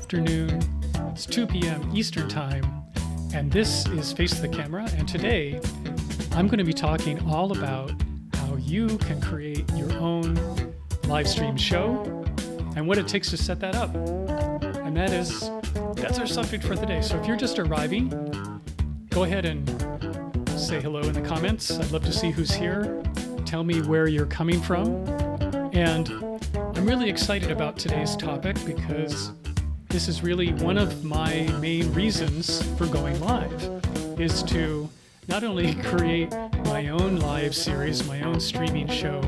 afternoon. It's 2 p.m. Eastern Time, and this is Face the Camera. And today, I'm going to be talking all about how you can create your own live stream show and what it takes to set that up. And that's our subject for the day. So if you're just arriving, go ahead and say hello in the comments. I'd love to see who's here. Tell me where you're coming from. And I'm really excited about today's topic because this is really one of my main reasons for going live, is to not only create my own live series, my own streaming show,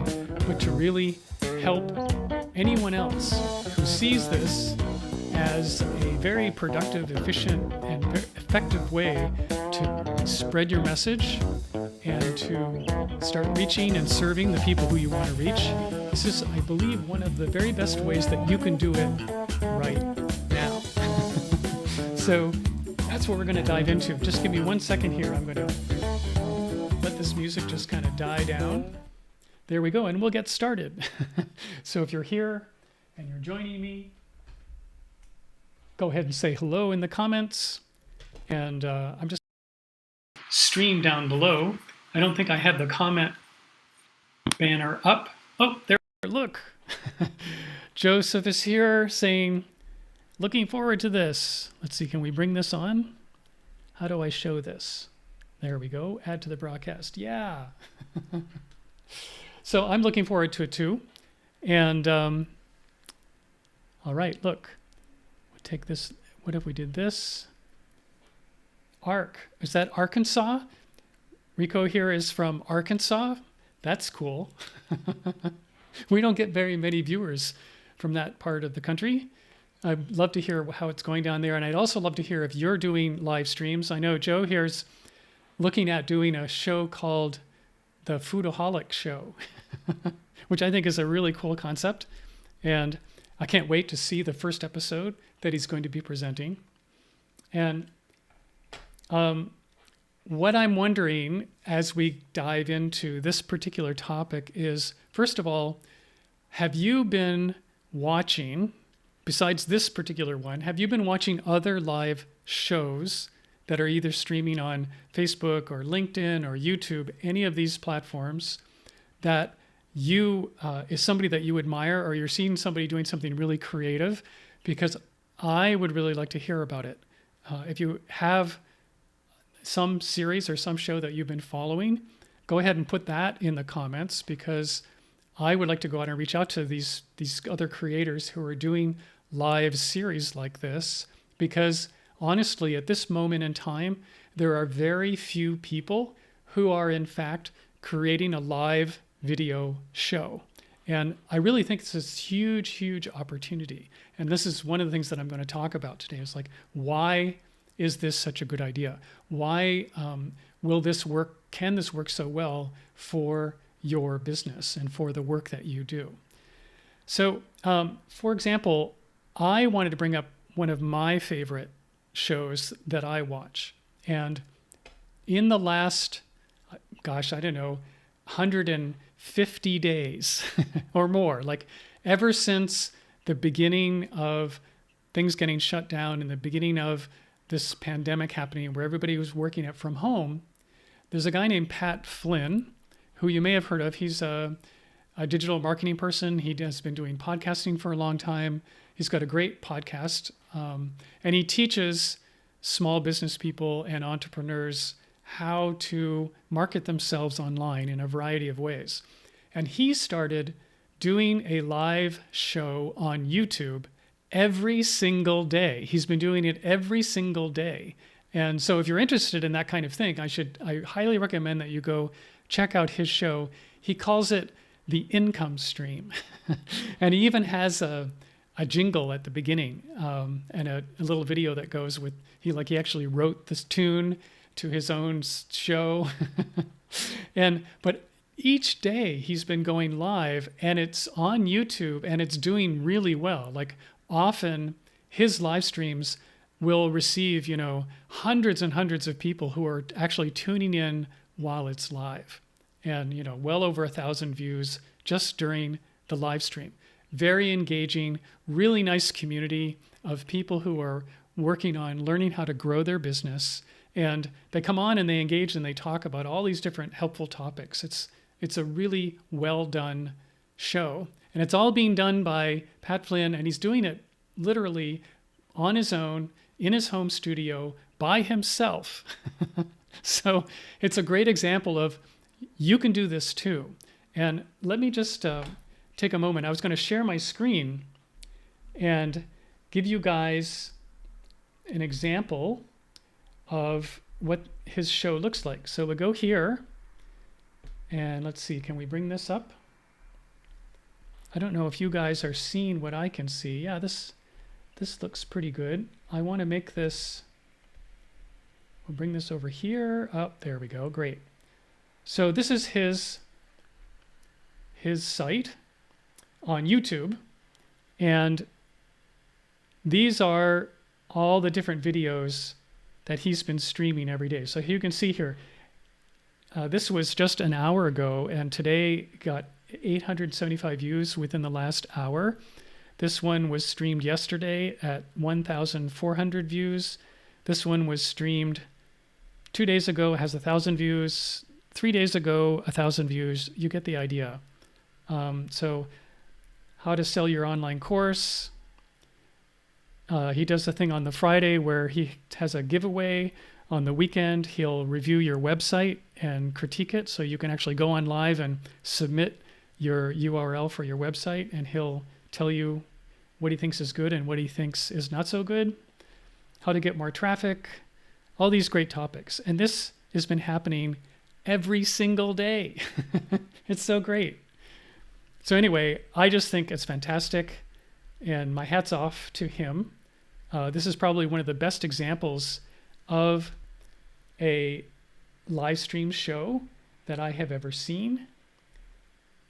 but to really help anyone else who sees this as a very productive, efficient, and effective way to spread your message and to start reaching and serving the people who you want to reach. This is, I believe, one of the very best ways that you can do it right now. So that's what we're going to dive into. Just give me 1 second here. I'm going to let this music just kind of die down. There we go, and we'll get started. So if you're here and you're joining me, go ahead and say hello in the comments. And I'm just stream down below. I don't think I have the comment banner up. Oh, there, look. Joseph is here saying, looking forward to this. Let's see, can we bring this on? How do I show this? There we go, add to the broadcast. Yeah. So I'm looking forward to it too. And all right, look, we'll take this. What if we did this? Is that Arkansas? Rico here is from Arkansas. That's cool. We don't get very many viewers from that part of the country. I'd love to hear how it's going down there. And I'd also love to hear if you're doing live streams. I know Joe here's looking at doing a show called the Foodaholic Show, which I think is a really cool concept. And I can't wait to see the first episode that he's going to be presenting. And what I'm wondering as we dive into this particular topic is, first of all, have you been watching, besides this particular one, have you been watching other live shows that are either streaming on Facebook or LinkedIn or YouTube, any of these platforms that you is somebody that you admire, or you're seeing somebody doing something really creative? Because I would really like to hear about it. If you have some series or some show that you've been following, go ahead and put that in the comments, because I would like to go out and reach out to these other creators who are doing live series like this, because honestly, at this moment in time, there are very few people who are in fact creating a live video show. And I really think this is a huge, huge opportunity. And this is one of the things that I'm going to talk about today. It's like, why is this such a good idea? Why will this work? Can this work so well for your business and for the work that you do? So, for example, I wanted to bring up one of my favorite shows that I watch. And in the last, gosh, I don't know, 150 days or more, like ever since the beginning of things getting shut down, in the beginning of this pandemic happening where everybody was working from home, there's a guy named Pat Flynn, who you may have heard of. He's a digital marketing person. He has been doing podcasting for a long time. He's got a great podcast, and he teaches small business people and entrepreneurs how to market themselves online in a variety of ways. And he started doing a live show on YouTube every single day. He's been doing it every single day. And so if you're interested in that kind of thing, I highly recommend that you go check out his show. He calls it the income stream. And he even has a jingle at the beginning, and a little video that goes with, he actually wrote this tune to his own show. But each day he's been going live, and it's on YouTube, and it's doing really well. Like, often his live streams will receive, hundreds and hundreds of people who are actually tuning in while it's live, and, well over 1,000 views just during the live stream. very engaging, really nice community of people who are working on learning how to grow their business. And they come on and they engage and they talk about all these different helpful topics. It's a really well done show. And it's all being done by Pat Flynn, and he's doing it literally on his own, in his home studio, by himself. So it's a great example of you can do this too. And let me just take a moment. I was going to share my screen and give you guys an example of what his show looks like. So we'll go here and let's see, can we bring this up? I don't know if you guys are seeing what I can see. Yeah, this looks pretty good. I want to make this, we'll bring this over here. Oh, there we go, great. So this is his site on YouTube, and these are all the different videos that he's been streaming every day. So you can see here, this was just an hour ago, and today got 875 views within the last hour. This one was streamed yesterday at 1,400 views. This one was streamed 2 days ago, has 1,000 views. 3 days ago, 1,000 views. You get the idea. So how to sell your online course. He does a thing on the Friday where he has a giveaway. On the weekend, he'll review your website and critique it. So you can actually go on live and submit your URL for your website, and he'll tell you what he thinks is good and what he thinks is not so good. How to get more traffic. All these great topics. And this has been happening every single day. It's so great. So anyway, I just think it's fantastic, and my hat's off to him. This is probably one of the best examples of a live stream show that I have ever seen.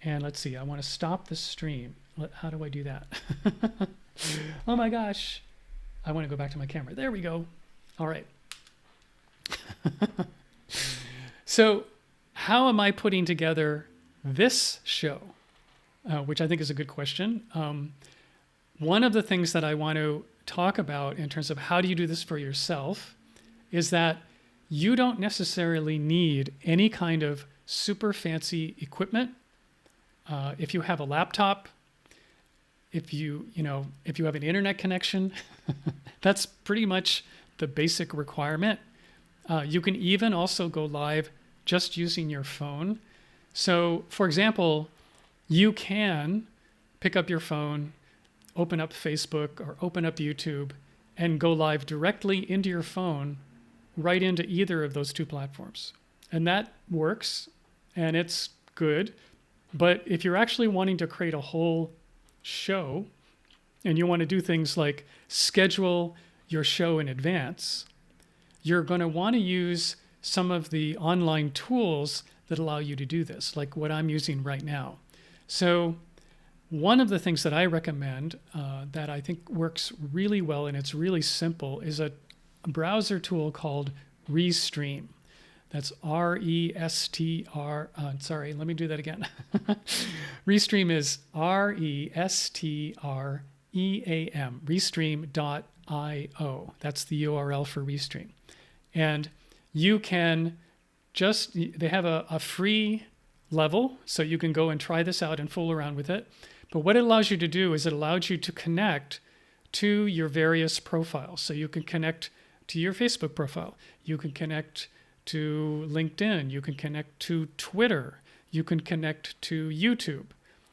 And let's see, I want to stop the stream. How do I do that? Oh my gosh. I want to go back to my camera. There we go. All right. So how am I putting together this show? Which I think is a good question. One of the things that I want to talk about in terms of how do you do this for yourself is that you don't necessarily need any kind of super fancy equipment. If you have a laptop, if you have an internet connection, that's pretty much the basic requirement. You can even also go live just using your phone. So for example, you can pick up your phone, open up Facebook or open up YouTube, and go live directly into your phone, right into either of those two platforms. And that works, and it's good. But if you're actually wanting to create a whole show, and you want to do things like schedule your show in advance, you're going to want to use some of the online tools that allow you to do this, like what I'm using right now. So one of the things that I recommend that I think works really well and it's really simple is a browser tool called Restream. That's R-E-S-T-R, sorry, let me do that again. Restream is R-E-S-T-R-E-A-M, restream.io. That's the URL for Restream. And you can they have a free level, so you can go and try this out and fool around with it. But what it allows you to do is it allows you to connect to your various profiles. So you can connect to your Facebook profile. You can connect to LinkedIn. You can connect to Twitter. You can connect to YouTube.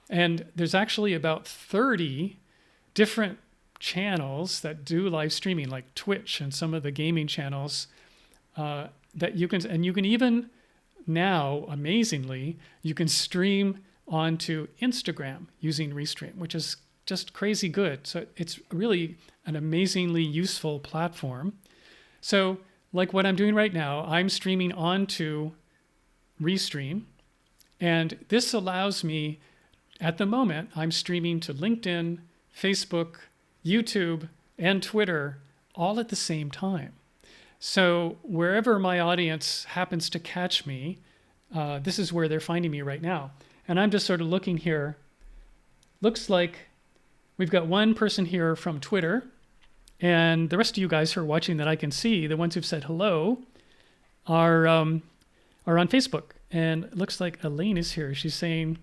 And there's actually about 30 different channels that do live streaming, like Twitch and some of the gaming channels that you can, and you can even now, amazingly, you can stream onto Instagram using Restream, which is just crazy good. So it's really an amazingly useful platform. So like what I'm doing right now, I'm streaming onto Restream, and this allows me, at the moment, I'm streaming to LinkedIn, Facebook, YouTube, and Twitter all at the same time. So wherever my audience happens to catch me, this is where they're finding me right now. And I'm just sort of looking here. Looks like we've got one person here from Twitter, and the rest of you guys who are watching that I can see, the ones who've said hello, are on Facebook. And it looks like Elaine is here. She's saying,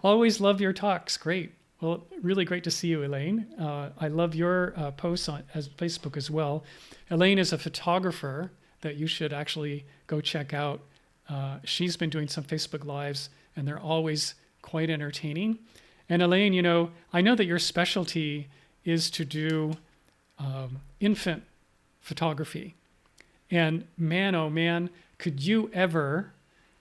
always love your talks. Great. Well, really great to see you, Elaine. I love your posts on as Facebook as well. Elaine is a photographer that you should actually go check out. She's been doing some Facebook Lives, and they're always quite entertaining. And Elaine, you know, I know that your specialty is to do infant photography. And man, oh man, could you ever,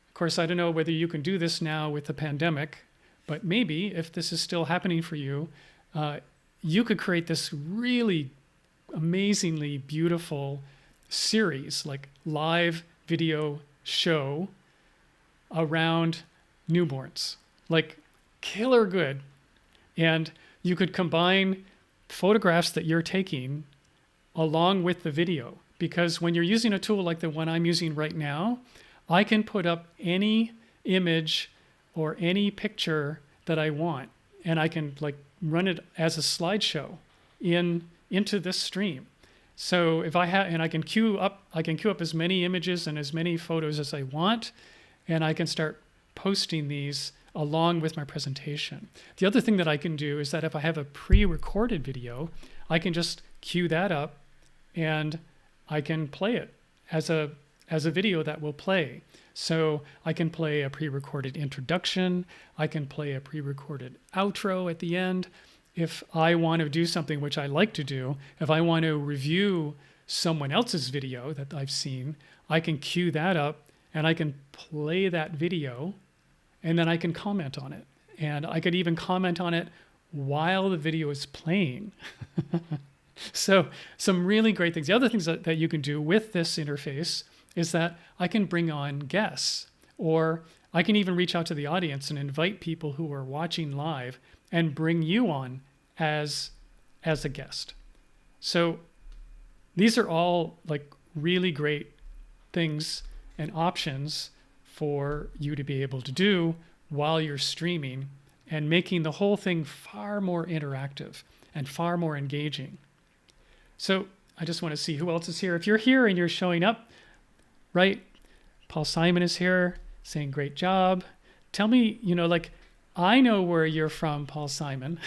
of course, I don't know whether you can do this now with the pandemic, but maybe if this is still happening for you, you could create this really amazingly beautiful series, like live video show around newborns, like killer good. And you could combine photographs that you're taking along with the video, because when you're using a tool like the one I'm using right now, I can put up any image or any picture that I want, and I can like run it as a slideshow into this stream. So if I have, and I can queue up as many images and as many photos as I want, and I can start posting these along with my presentation. The other thing that I can do is that if I have a pre-recorded video, I can just queue that up and I can play it as a video that will play. So I can play a pre-recorded introduction. I can play a pre-recorded outro at the end. If I want to do something, which I like to do, if I want to review someone else's video that I've seen, I can queue that up and I can play that video, and then I can comment on it. And I could even comment on it while the video is playing. So some really great things. The other things that you can do with this interface is that I can bring on guests, or I can even reach out to the audience and invite people who are watching live and bring you on as a guest. So these are all like really great things and options for you to be able to do while you're streaming, and making the whole thing far more interactive and far more engaging. So I just want to see who else is here. If you're here and you're showing up, right? Paul Simon is here saying, great job. Tell me, you know, like, I know where you're from, Paul Simon,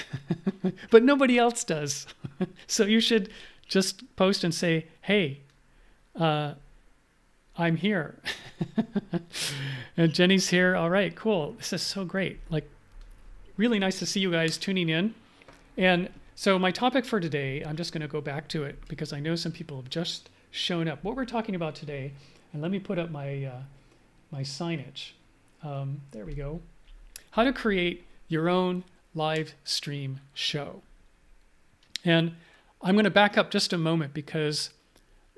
but nobody else does. So you should just post and say, hey, I'm here. And Jenny's here. All right, cool. This is so great. Like, really nice to see you guys tuning in. And so my topic for today, I'm just going to go back to it because I know some people have just shown up. What we're talking about today, and let me put up my my signage. There we go. How to create your own live stream show. And I'm going to back up just a moment because,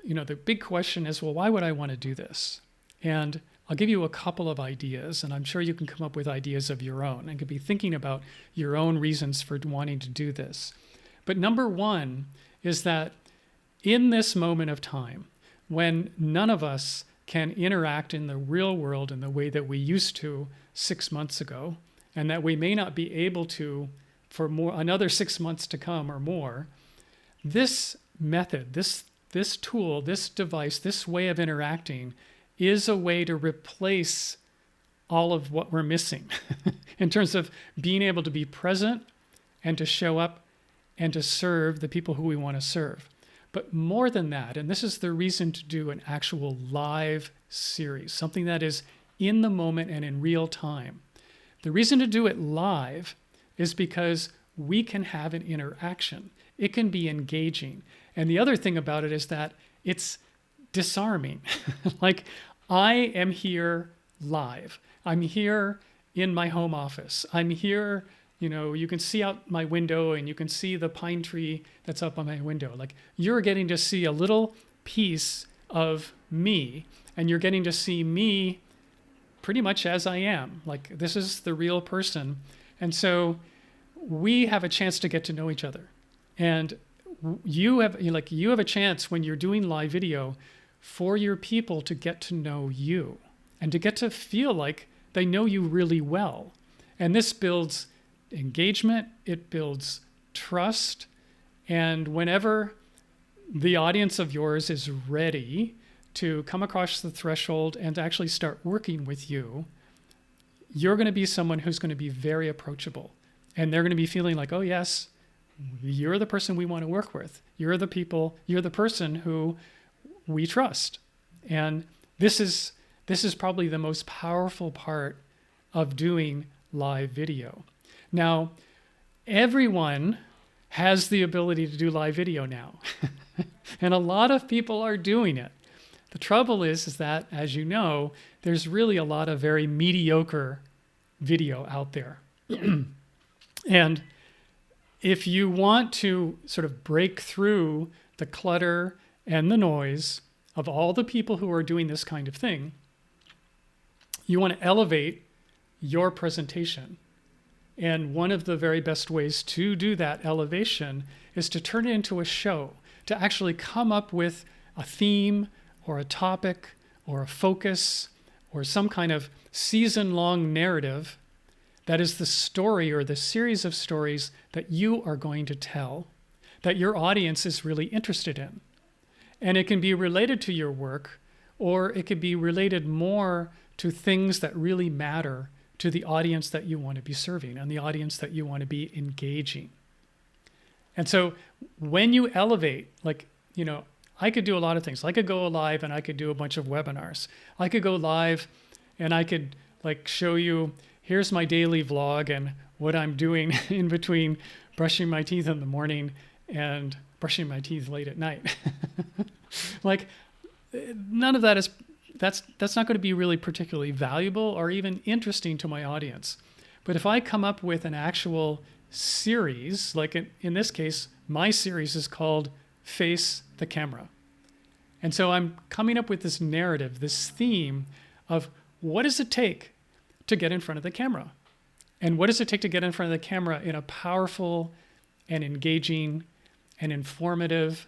you know, the big question is, well, why would I want to do this? And I'll give you a couple of ideas, and I'm sure you can come up with ideas of your own and could be thinking about your own reasons for wanting to do this. But number one is that in this moment of time, when none of us can interact in the real world in the way that we used to 6 months ago, and that we may not be able to for another 6 months to come or more, this method, this tool, this device, this way of interacting is a way to replace all of what we're missing in terms of being able to be present and to show up and to serve the people who we want to serve. But more than that, and this is the reason to do an actual live series, something that is in the moment and in real time. The reason to do it live is because we can have an interaction. It can be engaging. And the other thing about it is that it's disarming. Like, I am here live. I'm here in my home office. I'm here, you know, you can see out my window and you can see the pine tree that's up on my window. Like, you're getting to see a little piece of me, and you're getting to see me pretty much as I am. Like, this is the real person. And so we have a chance to get to know each other. And you have a chance when you're doing live video for your people to get to know you and to get to feel like they know you really well. And this builds engagement, it builds trust. And whenever the audience of yours is ready to come across the threshold and to actually start working with you, you're going to be someone who's going to be very approachable. And they're going to be feeling like, oh, yes, you're the person we want to work with. You're the person who we trust. And this is probably the most powerful part of doing live video. Now, everyone has the ability to do live video now. And a lot of people are doing it. The trouble is that, as you know, there's really a lot of very mediocre video out there. And if you want to sort of break through the clutter and the noise of all the people who are doing this kind of thing, you want to elevate your presentation. And one of the very best ways to do that elevation is to turn it into a show, to actually come up with a theme or a topic or a focus or some kind of season-long narrative that is the story or the series of stories that you are going to tell, that your audience is really interested in. And it can be related to your work, or it could be related more to things that really matter to the audience that you want to be serving and the audience that you want to be engaging. And so when you elevate, like, I could do a lot of things. I could go live and I could do a bunch of webinars. I could go live and I could show you, here's my daily vlog and what I'm doing in between brushing my teeth in the morning and brushing my teeth late at night. None of that is, that's not going to be really particularly valuable or even interesting to my audience. But if I come up with an actual series, like in this case, my series is called Face the Camera. And so I'm coming up with this narrative, this theme of what does it take to get in front of the camera? And what does it take to get in front of the camera in a powerful and engaging and informative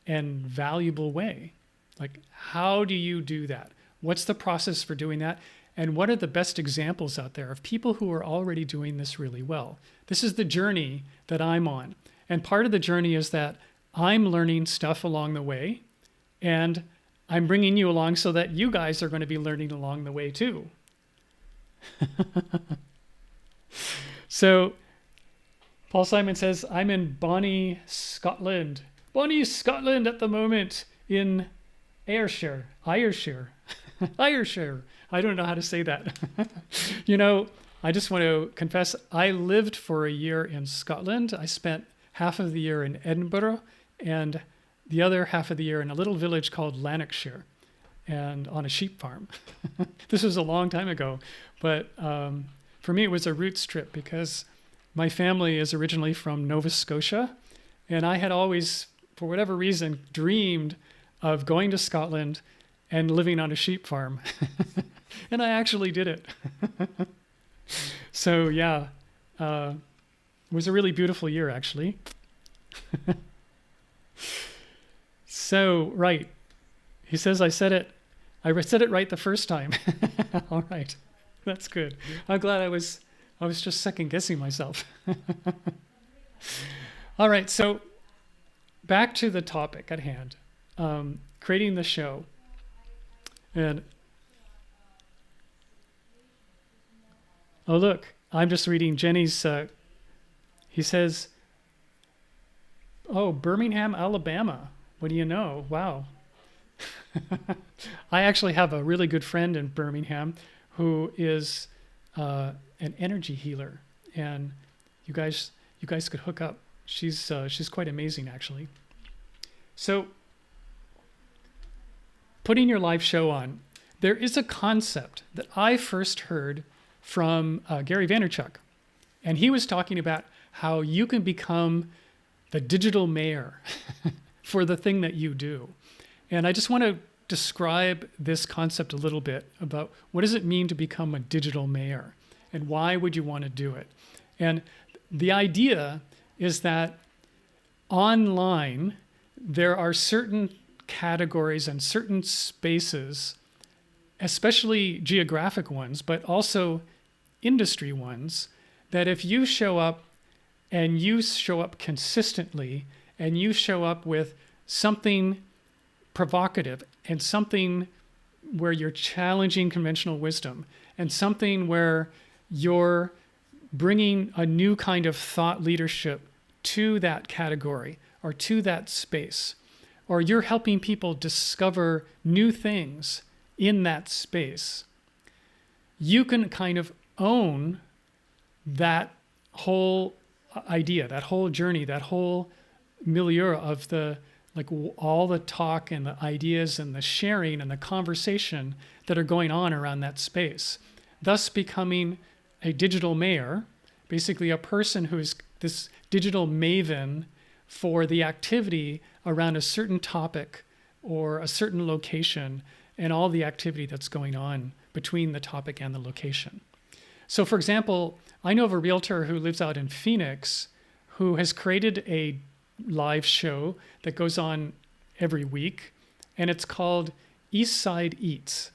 and valuable way? Like, how do you do that? What's the process for doing that? And what are the best examples out there of people who are already doing this really well? This is the journey that I'm on. And part of the journey is that I'm learning stuff along the way, and I'm bringing you along so that you guys are going to be learning along the way too. So Paul Simon says, I'm in Bonnie, Scotland. Bonnie, Scotland at the moment in Ayrshire. Ayrshire. I don't know how to say that. I just want to confess, I lived for a year in Scotland. I spent half of the year in Edinburgh and the other half of the year in a little village called Lanarkshire and on a sheep farm. This was a long time ago, but for me it was a roots trip because my family is originally from Nova Scotia, and I had always, for whatever reason, dreamed of going to Scotland and living on a sheep farm. And I actually did it. So yeah, it was a really beautiful year actually. So, right. He says, I said it right the first time. All right. That's good. I'm glad I was just second guessing myself. All right. So back to the topic at hand, creating the show. And oh, look, I'm just reading Jenny's, he says, oh, Birmingham, Alabama. What do you know? Wow. I actually have a really good friend in Birmingham who is an energy healer, and you guys could hook up. She's quite amazing actually. So putting your live show on, there is a concept that I first heard from Gary Vaynerchuk, and he was talking about how you can become the digital mayor for the thing that you do. And I just want to describe this concept a little bit about what does it mean to become a digital mayor and why would you want to do it? And the idea is that online, there are certain categories and certain spaces, especially geographic ones, but also industry ones, that if you show up and you show up consistently and you show up with something provocative and something where you're challenging conventional wisdom and something where you're bringing a new kind of thought leadership to that category or to that space, or you're helping people discover new things in that space, you can kind of own that whole idea, that whole journey, that whole milieu of the, like all the talk and the ideas and the sharing and the conversation that are going on around that space, thus becoming a digital mayor, basically a person who is this digital maven for the activity around a certain topic or a certain location and all the activity that's going on between the topic and the location. So for example, I know of a realtor who lives out in Phoenix who has created a live show that goes on every week, and it's called East Side Eats.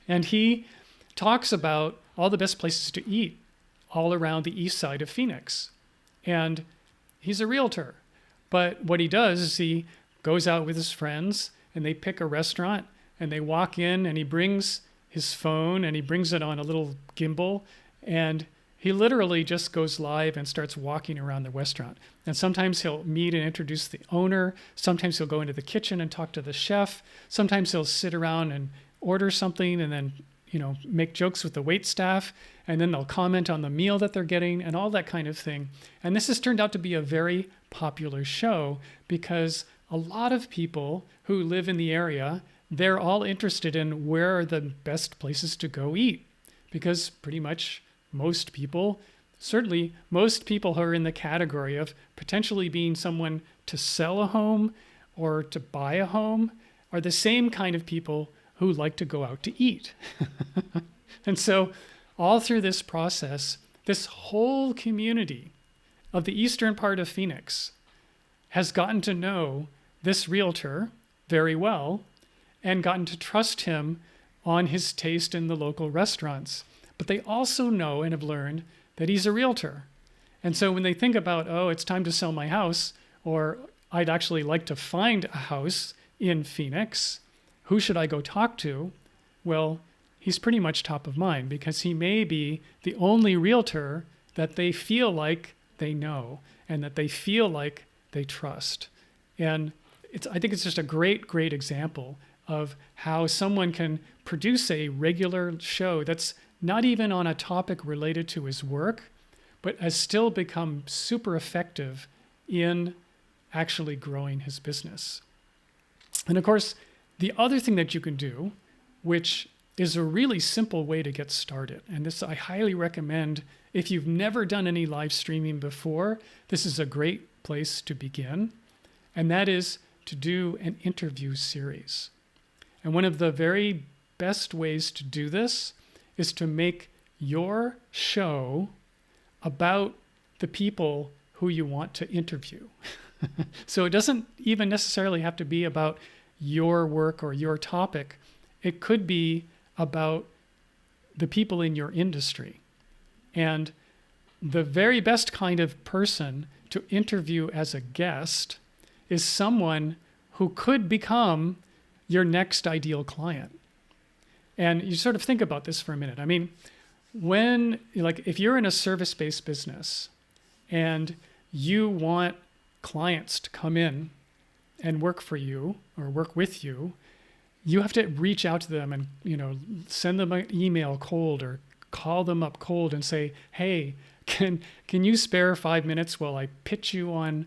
And he talks about all the best places to eat all around the east side of Phoenix. And he's a realtor. But what he does is he goes out with his friends and they pick a restaurant and they walk in and he brings his phone and he brings it on a little gimbal and he literally just goes live and starts walking around the restaurant. And sometimes he'll meet and introduce the owner. Sometimes he'll go into the kitchen and talk to the chef. Sometimes he'll sit around and order something and then, make jokes with the wait staff. And then they'll comment on the meal that they're getting and all that kind of thing. And this has turned out to be a very popular show because a lot of people who live in the area, they're all interested in where are the best places to go eat. Because pretty much most people, certainly most people who are in the category of potentially being someone to sell a home or to buy a home are the same kind of people who like to go out to eat. And so all through this process, this whole community of the eastern part of Phoenix has gotten to know this realtor very well and gotten to trust him on his taste in the local restaurants. But they also know and have learned that he's a realtor. And so when they think about, oh, it's time to sell my house, or I'd actually like to find a house in Phoenix, who should I go talk to? Well, he's pretty much top of mind because he may be the only realtor that they feel like they know and that they feel like they trust. And I think it's just a great, great example of how someone can produce a regular show that's not even on a topic related to his work, but has still become super effective in actually growing his business. And of course, the other thing that you can do, which is a really simple way to get started, and this I highly recommend if you've never done any live streaming before, this is a great place to begin, and that is to do an interview series. And one of the very best ways to do this is to make your show about the people who you want to interview. So it doesn't even necessarily have to be about your work or your topic. It could be about the people in your industry. And the very best kind of person to interview as a guest is someone who could become your next ideal client. And you sort of think about this for a minute. I mean, if you're in a service-based business and you want clients to come in and work for you or work with you, you have to reach out to them and, send them an email cold or call them up cold and say, hey, can you spare 5 minutes while I pitch you on,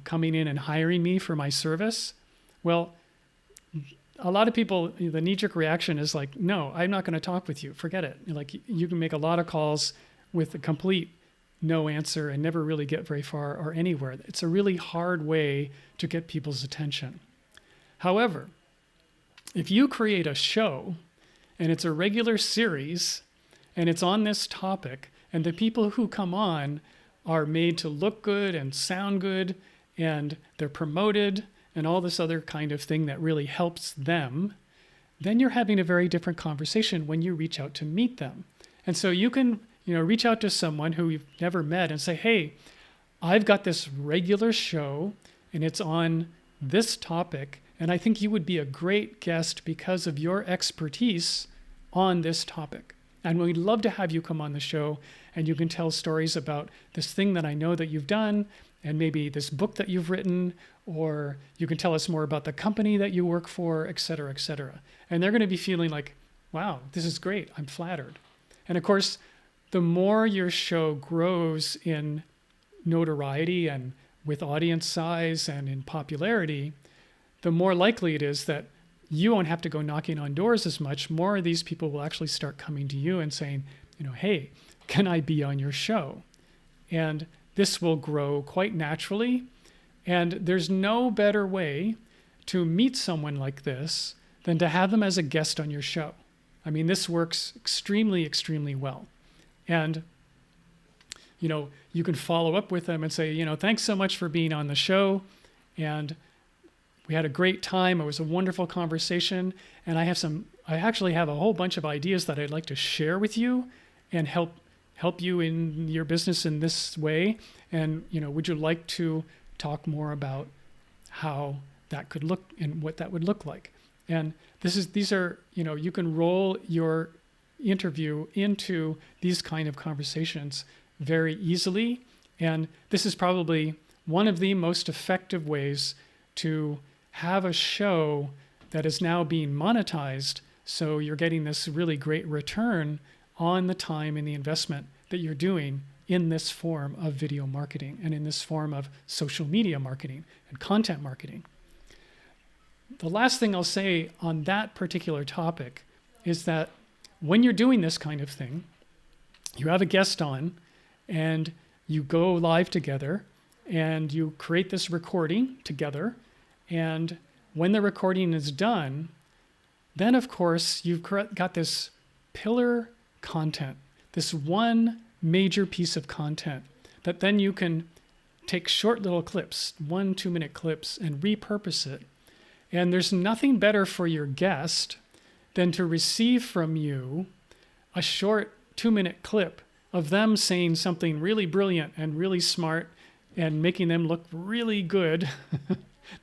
coming in and hiring me for my service? Well, a lot of people, the knee-jerk reaction is like, no, I'm not going to talk with you. Forget it. Like you can make a lot of calls with a complete no answer and never really get very far or anywhere. It's a really hard way to get people's attention. However, if you create a show and it's a regular series and it's on this topic and the people who come on are made to look good and sound good and they're promoted and all this other kind of thing that really helps them, then you're having a very different conversation when you reach out to meet them. And so you can reach out to someone who you've never met and say, hey, I've got this regular show and it's on this topic, and I think you would be a great guest because of your expertise on this topic. And we'd love to have you come on the show, and you can tell stories about this thing that I know that you've done, and maybe this book that you've written, or you can tell us more about the company that you work for, et cetera, et cetera. And they're going to be feeling like, wow, this is great. I'm flattered. And of course, the more your show grows in notoriety and with audience size and in popularity, the more likely it is that you won't have to go knocking on doors as much. More of these people will actually start coming to you and saying, hey, can I be on your show? And this will grow quite naturally. And there's no better way to meet someone like this than to have them as a guest on your show. I mean, this works extremely, extremely well. And you can follow up with them and say, thanks so much for being on the show. And we had a great time. It was a wonderful conversation. And I actually have a whole bunch of ideas that I'd like to share with you and help you in your business in this way. And, would you like to talk more about how that could look and what that would look like? And these are, you can roll your interview into these kind of conversations very easily. And this is probably one of the most effective ways to have a show that is now being monetized. So you're getting this really great return on the time and the investment that you're doing in this form of video marketing and in this form of social media marketing and content marketing. The last thing I'll say on that particular topic is that when you're doing this kind of thing, you have a guest on and you go live together and you create this recording together. And when the recording is done, then of course you've got this pillar content, this one major piece of content that then you can take short little clips, 1-2 minute clips, and repurpose it. And there's nothing better for your guest than to receive from you a short 2-minute clip of them saying something really brilliant and really smart and making them look really good.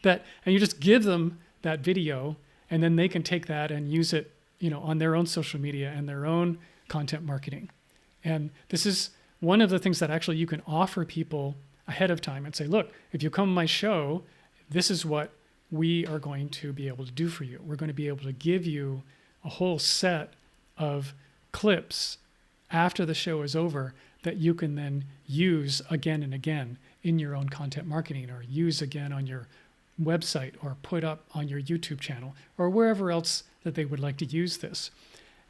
And you just give them that video, and then they can take that and use it, on their own social media and their own content marketing. And this is one of the things that actually you can offer people ahead of time and say, look, if you come on my show, this is what we are going to be able to do for you. We're going to be able to give you a whole set of clips after the show is over that you can then use again and again in your own content marketing, or use again on your website, or put up on your YouTube channel, or wherever else that they would like to use this.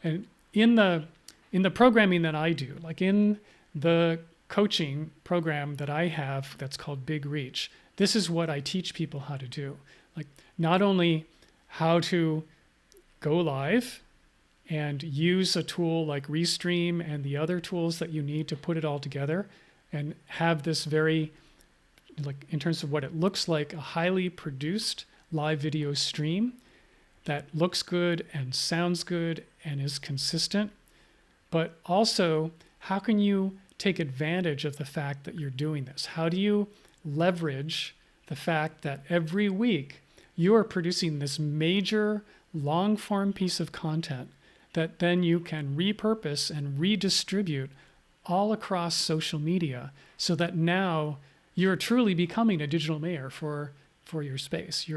And in the programming that I do, like in the coaching program that I have that's called Big Reach, this is what I teach people how to do. Like, not only how to go live and use a tool like Restream and the other tools that you need to put it all together and have this very, like, in terms of what it looks like, a highly produced live video stream that looks good and sounds good and is consistent. But also, how can you take advantage of the fact that you're doing this? How do you leverage the fact that every week you are producing this major long form piece of content that then you can repurpose and redistribute all across social media, so that now you're truly becoming a digital mayor for your space.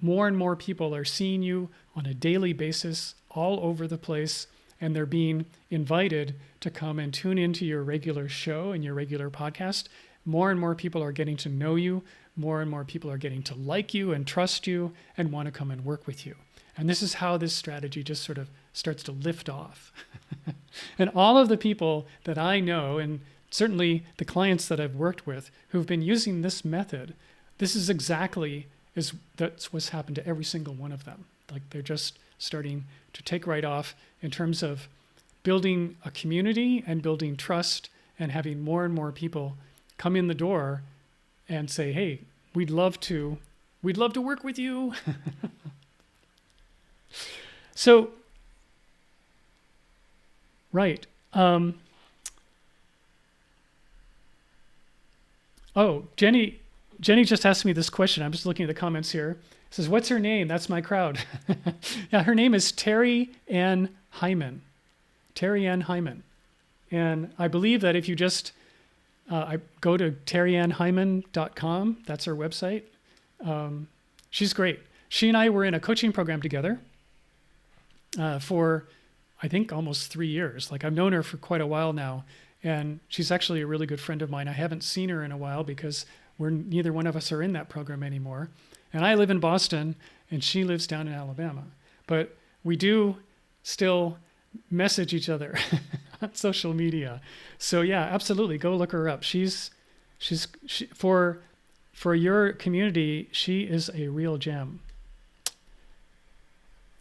More and more people are seeing you on a daily basis all over the place, and they're being invited to come and tune into your regular show and your regular podcast. More and more people are getting to know you. More and more people are getting to like you and trust you and want to come and work with you. And this is how this strategy just sort of starts to lift off. And all of the people that I know, and certainly the clients that I've worked with who've been using this method, this is exactly that's what's happened to every single one of them. Like, they're just starting to take right off in terms of building a community and building trust and having more and more people come in the door and say, hey, we'd love to work with you. So, right. Oh, Jenny just asked me this question. I'm just looking at the comments here. It says, what's her name? That's my crowd. Yeah, her name is Terry Ann Hyman. Terry Ann Hyman. And I believe that if you just I go to terryannhyman.com, that's her website. She's great. She and I were in a coaching program together for, I think, almost 3 years. Like, I've known her for quite a while now. And she's actually a really good friend of mine. I haven't seen her in a while because neither one of us are in that program anymore. And I live in Boston and she lives down in Alabama. But we do still message each other on social media. So yeah, absolutely. Go look her up. She for your community, she is a real gem.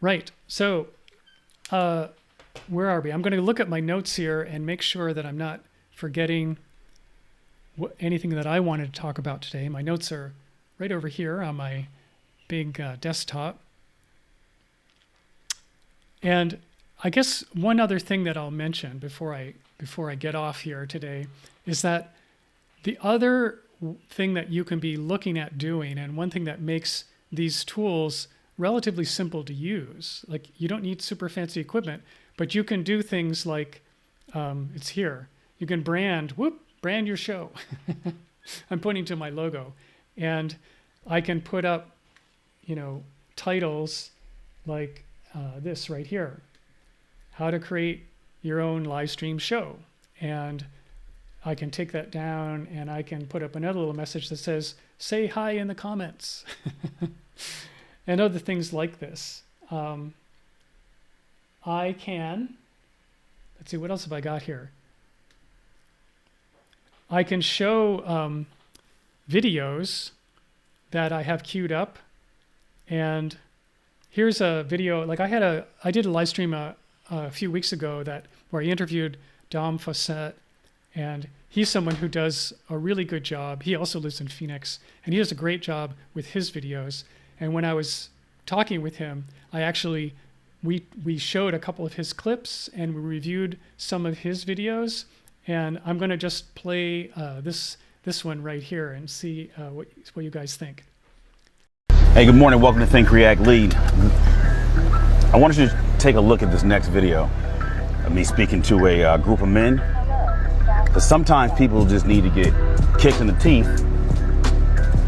Right. So, where are we? I'm going to look at my notes here and make sure that I'm not forgetting anything that I wanted to talk about today. My notes are right over here on my big desktop. And I guess one other thing that I'll mention before I get off here today is that the other thing that you can be looking at doing, and one thing that makes these tools relatively simple to use, like you don't need super fancy equipment, but you can do things like, it's here. You can brand your show. I'm pointing to my logo, and I can put up, titles like this right here. How to create your own live stream show. And I can take that down and I can put up another little message that says, say hi in the comments. And other things like this. I can, let's see, what else have I got here? I can show videos that I have queued up. And here's a video, like I did a live stream a few weeks ago where I interviewed Dom Fawcett, and he's someone who does a really good job. He also lives in Phoenix, and he does a great job with his videos. And when I was talking with him, we showed a couple of his clips and we reviewed some of his videos. And I'm going to just play this one right here and see what you guys think. Hey, good morning. Welcome to Think, React, Lead. I want you to take a look at this next video of me speaking to a group of men, because sometimes people just need to get kicked in the teeth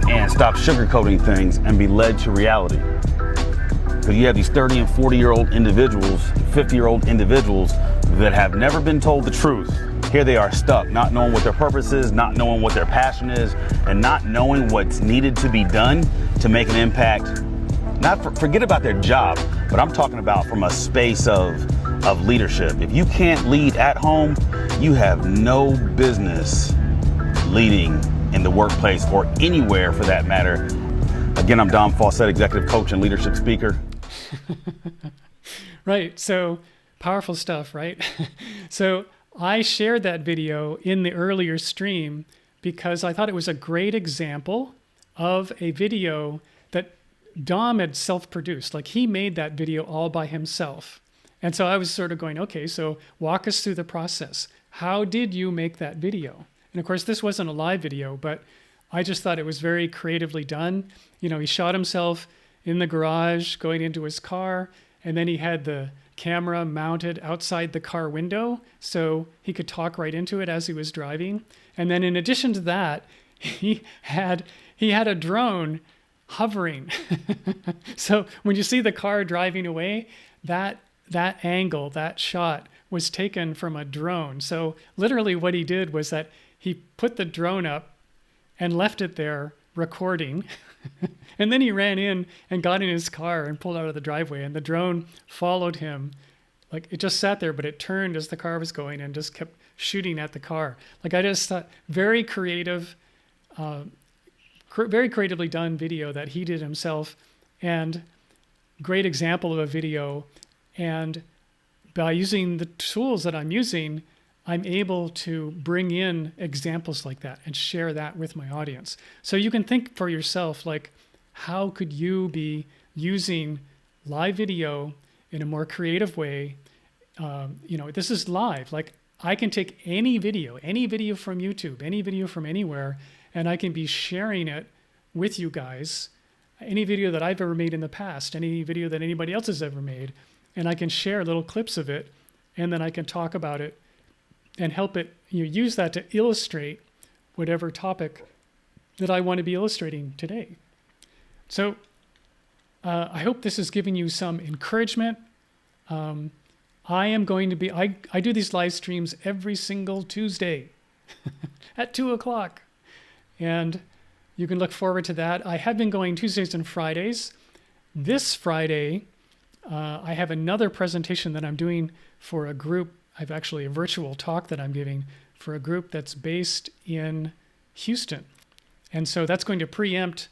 and stop sugarcoating things and be led to reality. Because you have these 30 and 40-year-old individuals, 50-year-old individuals that have never been told the truth. Here they are stuck, not knowing what their purpose is, not knowing what their passion is, and not knowing what's needed to be done to make an impact. Forget about their job, but I'm talking about from a space of leadership. If you can't lead at home, you have no business leading in the workplace or anywhere for that matter. Again, I'm Dom Fawcett, executive coach and leadership speaker. Right. So powerful stuff, right? So I shared that video in the earlier stream because I thought it was a great example of a video that Dom had self-produced. Like, he made that video all by himself. And so I was sort of going, okay, so walk us through the process. How did you make that video? And of course, this wasn't a live video, but I just thought it was very creatively done. He shot himself in the garage going into his car, and then he had the camera mounted outside the car window so he could talk right into it as he was driving. And then in addition to that, he had a drone hovering. So when you see the car driving away, that angle, that shot was taken from a drone. So literally what he did was that he put the drone up and left it there recording. And then he ran in and got in his car and pulled out of the driveway, and the drone followed him. Like, it just sat there, but it turned as the car was going and just kept shooting at the car. Like, I just thought, very creative, very creatively done video that he did himself, and great example of a video. And by using the tools that I'm using, I'm able to bring in examples like that and share that with my audience. So you can think for yourself, like, how could you be using live video in a more creative way? This is live. Like, I can take any video from YouTube, any video from anywhere, and I can be sharing it with you guys. Any video that I've ever made in the past, any video that anybody else has ever made, and I can share little clips of it, and then I can talk about it and help it, use that to illustrate whatever topic that I want to be illustrating today. So I hope this is giving you some encouragement. I am going to be, I do these live streams every single Tuesday at 2:00. And you can look forward to that. I have been going Tuesdays and Fridays. This Friday, I have another presentation that I'm doing for a group. I've actually a virtual talk that I'm giving for a group that's based in Houston. And so that's going to preempt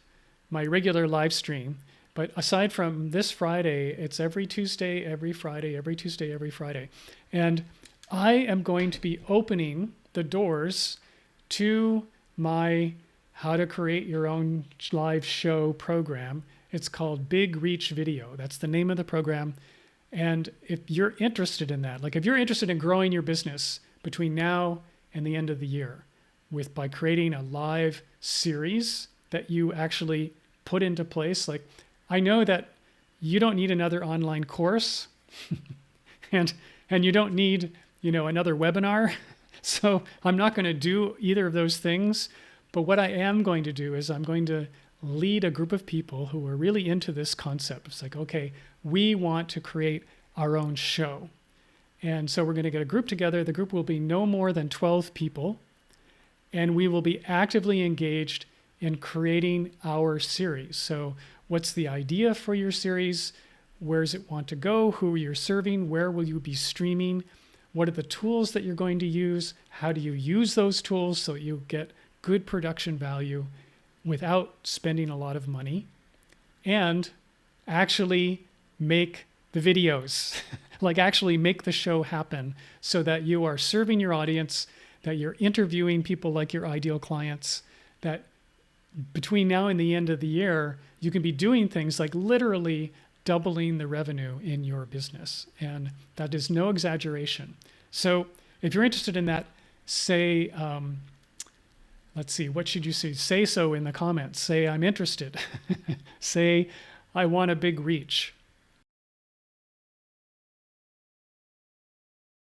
my regular live stream. But aside from this Friday, it's every Tuesday, every Friday, every Tuesday, every Friday. And I am going to be opening the doors to my How to Create Your Own Live Show program. It's called Big Reach Video. That's the name of the program. And if you're interested in that, like if you're interested in growing your business between now and the end of the year by creating a live series that you actually put into place, like I know that you don't need another online course and you don't need, another webinar. So I'm not going to do either of those things. But what I am going to do is I'm going to lead a group of people who are really into this concept. It's like, okay, we want to create our own show. And so we're going to get a group together. The group will be no more than 12 people. And we will be actively engaged in creating our series. So what's the idea for your series? Where does it want to go? Who are you serving? Where will you be streaming? What are the tools that you're going to use? How do you use those tools so you get good production value without spending a lot of money, and actually make the videos, like actually make the show happen so that you are serving your audience, that you're interviewing people like your ideal clients, that between now and the end of the year, you can be doing things like literally doubling the revenue in your business. And that is no exaggeration. So if you're interested in that, say, let's see, what should you say? Say so in the comments. Say, I'm interested. Say, I want a big reach.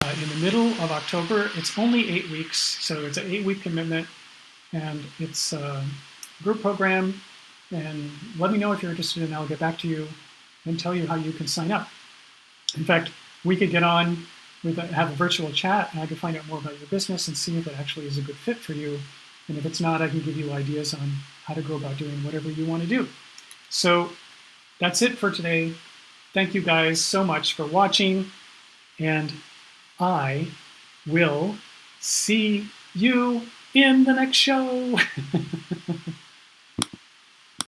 In the middle of October, it's only 8 weeks. So it's an 8-week commitment. And it's a group program. And let me know if you're interested, and I'll get back to you and tell you how you can sign up. In fact, we could get on, have a virtual chat, and I could find out more about your business and see if it actually is a good fit for you. And if it's not, I can give you ideas on how to go about doing whatever you want to do. So that's it for today. Thank you guys so much for watching. And I will see you in the next show.